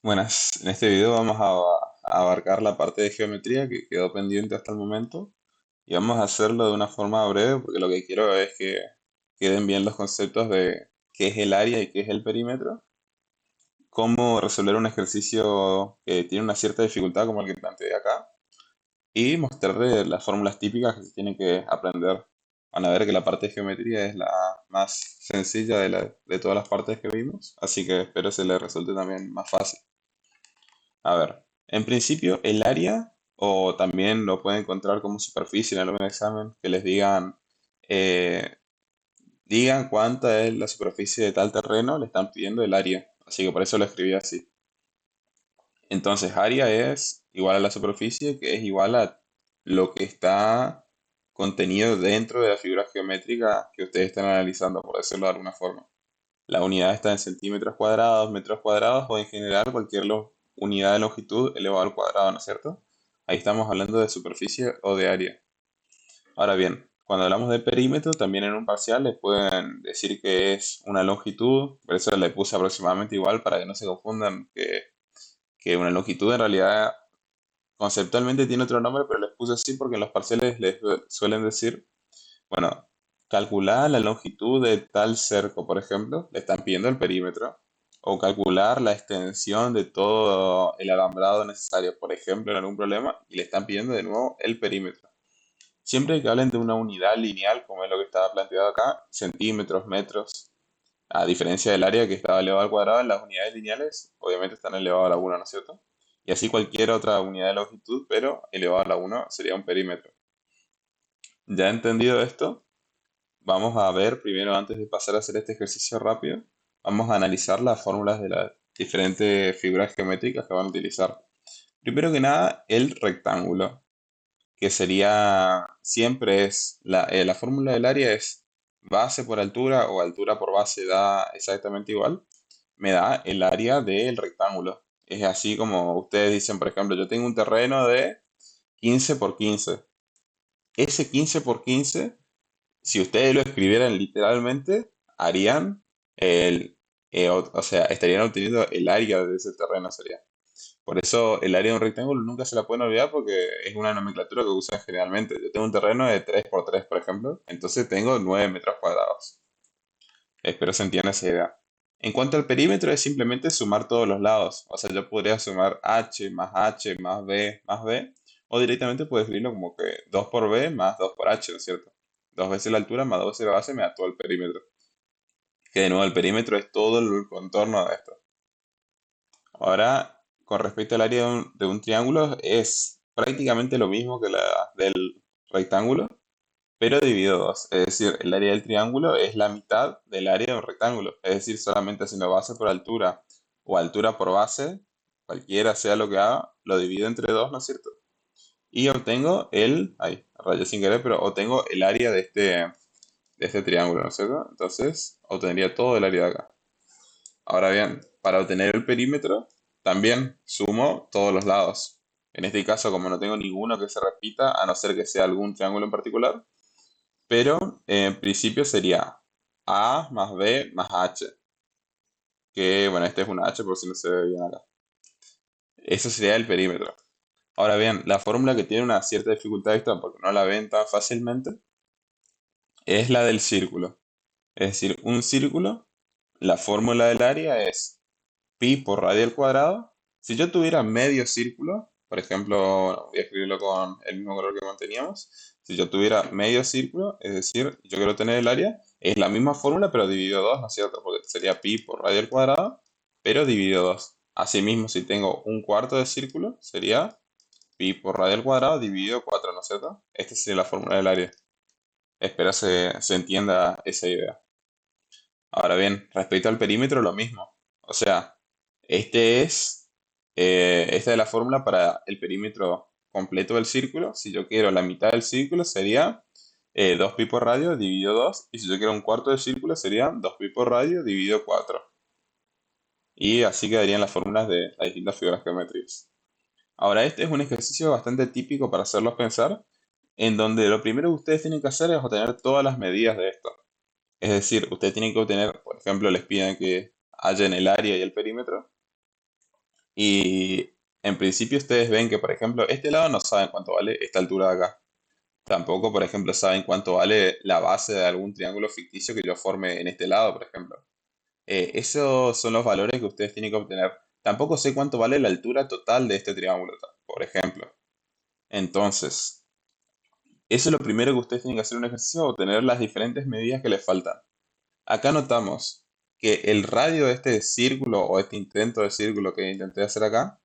Buenas, en este video vamos a abarcar la parte de geometría que quedó pendiente hasta el momento y vamos a hacerlo de una forma breve porque lo que quiero es que queden bien los conceptos de qué es el área y qué es el perímetro, cómo resolver un ejercicio que tiene una cierta dificultad como el que planteé acá y mostrarle las fórmulas típicas que se tienen que aprender. Van a ver que la parte de geometría es la más sencilla de todas las partes que vimos, así que espero se les resulte también más fácil. A ver, en principio el área, o también lo pueden encontrar como superficie en algún examen, que les eh, digan cuánta es la superficie de tal terreno, le están pidiendo el área. Así que por eso lo escribí así. Entonces, área es igual a la superficie, que es igual a lo que está contenido dentro de la figura geométrica que ustedes están analizando, por decirlo de alguna forma. La unidad está en centímetros cuadrados, metros cuadrados o en general cualquier unidad de longitud elevado al cuadrado, ¿no es cierto? Ahí estamos hablando de superficie o de área. Ahora bien, cuando hablamos de perímetro, también en un parcial les pueden decir que es una longitud, por eso le puse aproximadamente igual para que no se confundan que una longitud en realidad conceptualmente tiene otro nombre, pero les puse así porque en los parciales les suelen decir, bueno, calcular la longitud de tal cerco, por ejemplo, le están pidiendo el perímetro. O calcular la extensión de todo el alambrado necesario, por ejemplo, en algún problema, y le están pidiendo de nuevo el perímetro. Siempre que hablen de una unidad lineal, como es lo que estaba planteado acá, centímetros, metros, a diferencia del área que estaba elevado al cuadrado, las unidades lineales obviamente están elevadas a la 1, ¿no es cierto? Y así cualquier otra unidad de longitud, pero elevado a la 1 sería un perímetro. Ya entendido esto, vamos a ver primero, antes de pasar a hacer este ejercicio rápido, vamos a analizar las fórmulas de las diferentes figuras geométricas que van a utilizar. Primero que nada, el rectángulo, que sería, siempre es, la fórmula del área es base por altura o altura por base da exactamente igual, me da el área del rectángulo. Es así como ustedes dicen, por ejemplo, yo tengo un terreno de 15 por 15. Ese 15 por 15, si ustedes lo escribieran literalmente, harían o sea, estarían obteniendo el área de ese terreno, sería. Por eso el área de un rectángulo nunca se la pueden olvidar porque es una nomenclatura que usan generalmente. Yo tengo un terreno de 3 por 3, por ejemplo, entonces tengo 9 metros cuadrados. Espero se entienda esa idea. En cuanto al perímetro, es simplemente sumar todos los lados. O sea, yo podría sumar h más b, o directamente puedo escribirlo como que 2 por b más 2 por h, ¿no es cierto? Dos veces la altura más 2 veces la base me da todo el perímetro. Que de nuevo el perímetro es todo el contorno de esto. Ahora, con respecto al área de un triángulo, es prácticamente lo mismo que la del rectángulo, pero dividido dos. Es decir, el área del triángulo es la mitad del área de un rectángulo. Es decir, solamente haciendo base por altura o altura por base, cualquiera sea lo que haga, lo divido entre dos, ¿no es cierto? Y obtengo rayé sin querer, pero obtengo el área de este triángulo, ¿no es cierto? Entonces, obtendría todo el área de acá. Ahora bien, para obtener el perímetro, también sumo todos los lados. En este caso, como no tengo ninguno que se repita, a no ser que sea algún triángulo en particular, pero en principio sería A más B más H, que bueno, este es una H por si no se ve bien acá. Eso sería el perímetro. Ahora bien, la fórmula que tiene una cierta dificultad extra porque no la ven tan fácilmente es la del círculo. Es decir, un círculo, la fórmula del área es pi por radio al cuadrado. Si yo tuviera medio círculo, por ejemplo, voy a escribirlo con el mismo color que manteníamos. Si yo tuviera medio círculo, es decir, yo quiero tener el área, es la misma fórmula, pero dividido 2, ¿no es cierto? Porque sería pi por radio al cuadrado, pero dividido 2. Asimismo, si tengo un cuarto de círculo, sería pi por radio al cuadrado dividido 4, ¿no es cierto? Esta sería la fórmula del área. Espero se entienda esa idea. Ahora bien, respecto al perímetro, lo mismo. O sea, este es, esta es la fórmula para el perímetro completo del círculo. Si yo quiero la mitad del círculo sería 2 pi por radio dividido 2. Y si yo quiero un cuarto del círculo sería 2 pi por radio dividido 4. Y así quedarían las fórmulas de las distintas figuras geométricas. Ahora, este es un ejercicio bastante típico para hacerlos pensar, en donde lo primero que ustedes tienen que hacer es obtener todas las medidas de esto. Es decir, ustedes tienen que obtener, por ejemplo, les piden que hallen el área y el perímetro, Y en principio ustedes ven que, por ejemplo, este lado no saben cuánto vale esta altura de acá. Tampoco, por ejemplo, saben cuánto vale la base de algún triángulo ficticio que yo forme en este lado, por ejemplo. Esos son los valores que ustedes tienen que obtener. Tampoco sé cuánto vale la altura total de este triángulo, por ejemplo. Entonces, eso es lo primero que ustedes tienen que hacer en un ejercicio, obtener las diferentes medidas que les faltan. Acá notamos que el radio de este círculo o este intento de círculo que intenté hacer acá,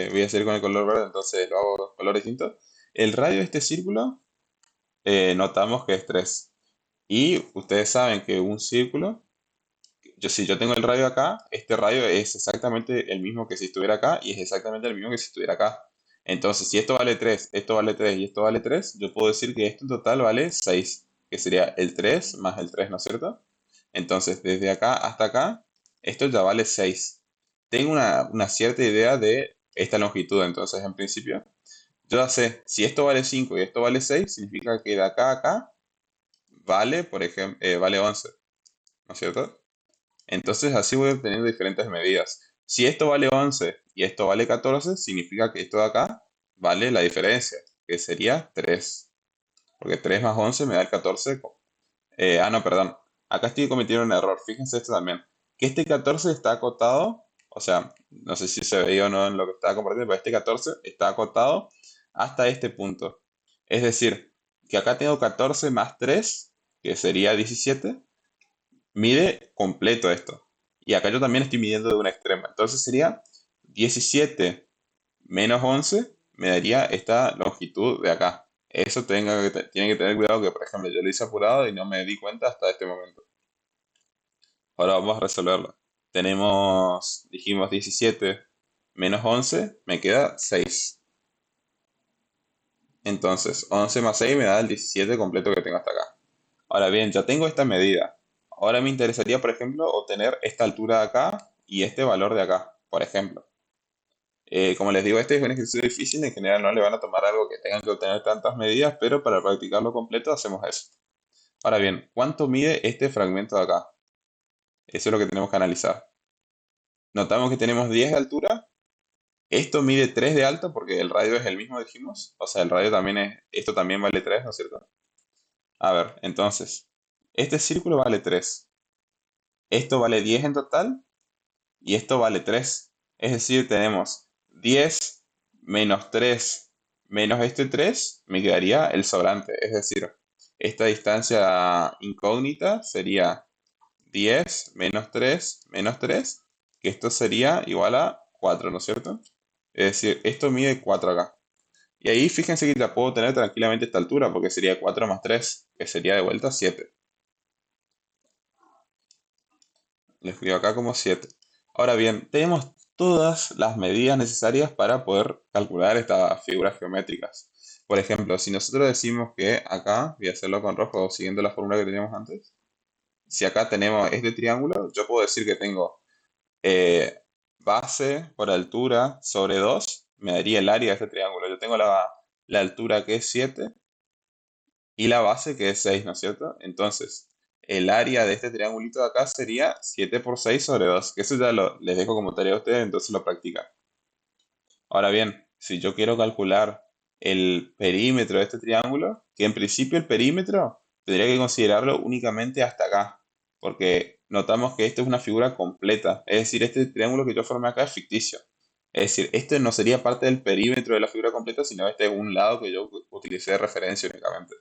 voy a hacer con el color verde, entonces lo hago de color distinto. El radio de este círculo notamos que es 3. Y ustedes saben que un círculo, si yo tengo el radio acá, este radio es exactamente el mismo que si estuviera acá y es exactamente el mismo que si estuviera acá. Entonces, si esto vale 3, esto vale 3 y esto vale 3, yo puedo decir que esto en total vale 6, que sería el 3 más el 3, ¿no es cierto? Entonces, desde acá hasta acá, esto ya vale 6. Tengo una cierta idea de esta longitud, entonces en principio, yo ya sé, si esto vale 5 y esto vale 6, significa que de acá a acá vale, por ejemplo, vale 11, ¿no es cierto? Entonces así voy obteniendo diferentes medidas. Si esto vale 11 y esto vale 14, significa que esto de acá vale la diferencia, que sería 3. Porque 3 más 11 me da el 14. No, perdón. Acá estoy cometiendo un error. Fíjense esto también. Que este 14 está acotado, o sea, no sé si se veía o no en lo que estaba compartiendo, pero este 14 está acotado hasta este punto. Es decir, que acá tengo 14 más 3, que sería 17, mide completo esto. Y acá yo también estoy midiendo de una extrema. Entonces sería 17 menos 11 me daría esta longitud de acá. Eso tienen que tener cuidado que, por ejemplo, yo lo hice apurado y no me di cuenta hasta este momento. Ahora vamos a resolverlo. Dijimos 17 menos 11, me queda 6. Entonces, 11 más 6 me da el 17 completo que tengo hasta acá. Ahora bien, ya tengo esta medida. Ahora me interesaría, por ejemplo, obtener esta altura de acá y este valor de acá, por ejemplo. Como les digo, este es un ejercicio difícil, en general no le van a tomar algo que tengan que obtener tantas medidas, pero para practicarlo completo hacemos eso. Ahora bien, ¿cuánto mide este fragmento de acá? Eso es lo que tenemos que analizar. Notamos que tenemos 10 de altura, esto mide 3 de alto porque el radio es el mismo, dijimos. O sea, el radio también esto también vale 3, ¿no es cierto? A ver, entonces, este círculo vale 3. Esto vale 10 en total y esto vale 3. Es decir, tenemos 10 menos 3 menos este 3, me quedaría el sobrante. Es decir, esta distancia incógnita sería 10 menos 3, que esto sería igual a 4, ¿no es cierto? Es decir, esto mide 4 acá. Y ahí fíjense que la puedo tener tranquilamente a esta altura, porque sería 4 más 3, que sería de vuelta 7. Lo escribo acá como 7. Ahora bien, tenemos todas las medidas necesarias para poder calcular estas figuras geométricas. Por ejemplo, si nosotros decimos que acá, voy a hacerlo con rojo siguiendo la fórmula que teníamos antes, si acá tenemos este triángulo, yo puedo decir que tengo eh, base por altura sobre 2, me daría el área de este triángulo. Yo tengo la altura que es 7 y la base que es 6, ¿no es cierto? Entonces, el área de este triangulito de acá sería 7 por 6 sobre 2, que eso ya les dejo como tarea a ustedes, entonces lo practican. Ahora bien, si yo quiero calcular el perímetro de este triángulo, que en principio el perímetro tendría que considerarlo únicamente hasta acá, porque notamos que esta es una figura completa, es decir, este triángulo que yo formé acá es ficticio. Es decir, este no sería parte del perímetro de la figura completa, sino este es un lado que yo utilicé de referencia únicamente.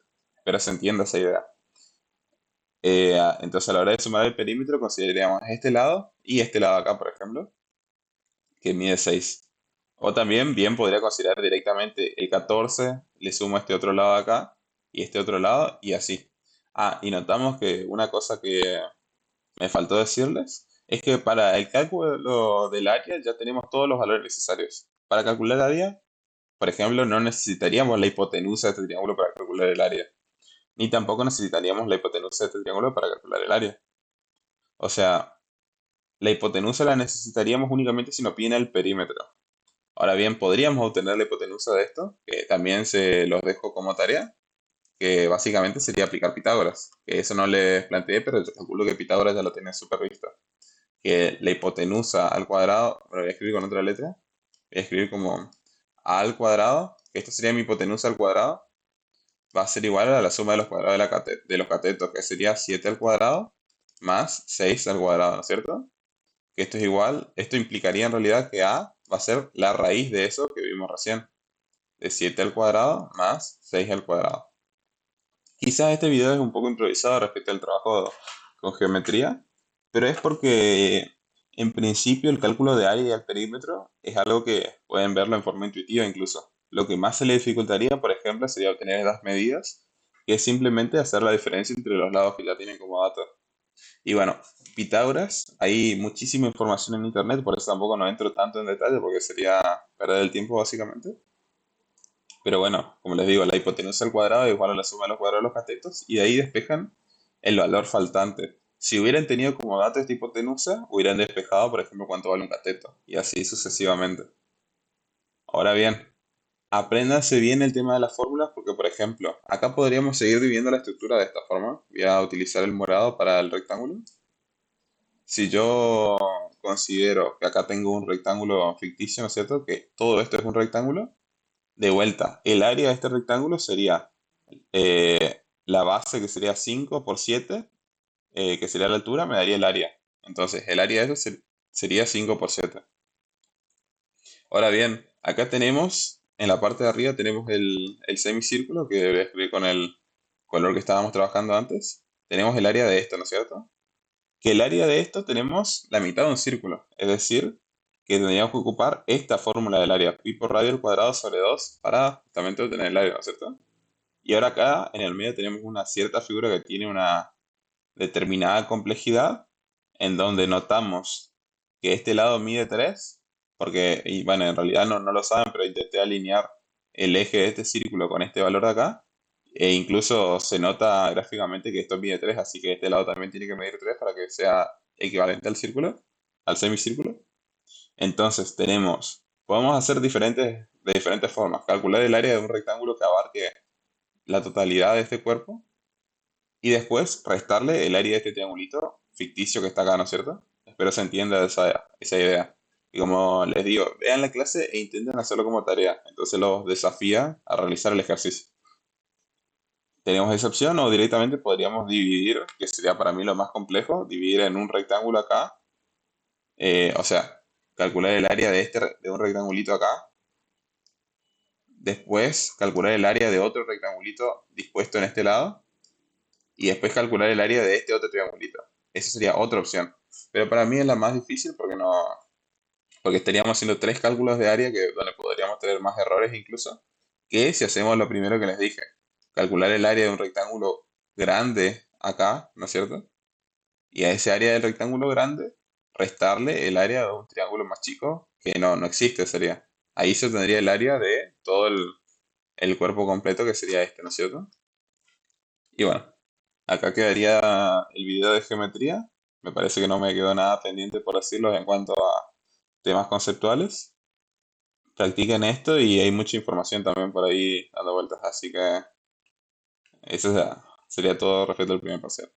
Pero se entiende esa idea. Entonces a la hora de sumar el perímetro consideraríamos este lado y este lado acá, por ejemplo, que mide 6. O también bien podría considerar directamente el 14, le sumo este otro lado de acá y este otro lado y así. Y notamos que una cosa que me faltó decirles es que para el cálculo del área ya tenemos todos los valores necesarios. Para calcular el área, por ejemplo, no necesitaríamos la hipotenusa de este triángulo para calcular el área. Ni tampoco necesitaríamos la hipotenusa de este triángulo para calcular el área. O sea, la hipotenusa la necesitaríamos únicamente si nos pide el perímetro. Ahora bien, podríamos obtener la hipotenusa de esto, que también se los dejo como tarea, que básicamente sería aplicar Pitágoras. Que eso no les planteé, pero yo calculo que Pitágoras ya lo tiene súper visto. Que la hipotenusa al cuadrado, lo voy a escribir con otra letra, Voy a escribir como a al cuadrado, que esto sería mi hipotenusa al cuadrado, va a ser igual a la suma de los cuadrados de, de los catetos, que sería 7 al cuadrado más 6 al cuadrado, ¿no es cierto? Que esto es igual, esto implicaría en realidad que a va a ser la raíz de eso que vimos recién, de 7 al cuadrado más 6 al cuadrado. Quizás este video es un poco improvisado respecto al trabajo con geometría, pero es porque en principio el cálculo de área y al perímetro es algo que pueden verlo en forma intuitiva incluso. Lo que más se le dificultaría, por ejemplo, sería obtener las medidas, que es simplemente hacer la diferencia entre los lados que ya tienen como datos. Y bueno, Pitágoras, hay muchísima información en internet, por eso tampoco no entro tanto en detalle porque sería perder el tiempo básicamente. Pero bueno, como les digo, la hipotenusa al cuadrado es igual a la suma de los cuadrados de los catetos y de ahí despejan el valor faltante. Si hubieran tenido como dato esta hipotenusa, hubieran despejado, por ejemplo, cuánto vale un cateto y así sucesivamente. Ahora bien, apréndanse bien el tema de las fórmulas porque, por ejemplo, acá podríamos seguir viviendo la estructura de esta forma. Voy a utilizar el morado para el rectángulo. Si yo considero que acá tengo un rectángulo ficticio, ¿no es cierto? Que todo esto es un rectángulo. De vuelta, el área de este rectángulo sería la base, que sería 5 por 7, que sería la altura, me daría el área. Entonces, el área de eso sería 5 por 7. Ahora bien, acá tenemos, en la parte de arriba tenemos el semicírculo, que voy a escribir con el color que estábamos trabajando antes. Tenemos el área de esto, ¿no es cierto? Que el área de esto tenemos la mitad de un círculo. Es decir, que tendríamos que ocupar esta fórmula del área, pi por radio al cuadrado sobre 2 para justamente obtener el área, ¿no es cierto? Y ahora acá en el medio tenemos una cierta figura que tiene una determinada complejidad, en donde notamos que este lado mide 3 porque, y bueno, en realidad no lo saben, pero intenté alinear el eje de este círculo con este valor de acá, e incluso se nota gráficamente que esto mide 3 así que este lado también tiene que medir 3 para que sea equivalente al círculo, al semicírculo. Entonces podemos hacer de diferentes formas, calcular el área de un rectángulo que abarque la totalidad de este cuerpo y después restarle el área de este triangulito ficticio que está acá, ¿no es cierto? Espero se entienda esa idea. Y como les digo, vean la clase e intenten hacerlo como tarea. Entonces los desafía a realizar el ejercicio. Tenemos esa opción o directamente podríamos dividir, que sería para mí lo más complejo, dividir en un rectángulo acá, o sea, calcular el área de un rectangulito acá, después calcular el área de otro rectangulito dispuesto en este lado y después calcular el área de este otro triangulito. Esa sería otra opción. Pero para mí es la más difícil porque no, porque estaríamos haciendo tres cálculos de área que donde podríamos tener más errores incluso que si hacemos lo primero que les dije, calcular el área de un rectángulo grande acá, ¿no es cierto? Y a ese área del rectángulo grande restarle el área de un triángulo más chico que no existe, sería. Ahí se tendría el área de todo el cuerpo completo que sería este, ¿no es cierto? Y bueno, acá quedaría el video de geometría. Me parece que no me quedó nada pendiente por decirlo en cuanto a temas conceptuales. Practiquen esto y hay mucha información también por ahí dando vueltas. Así que eso sería todo respecto al primer paseo.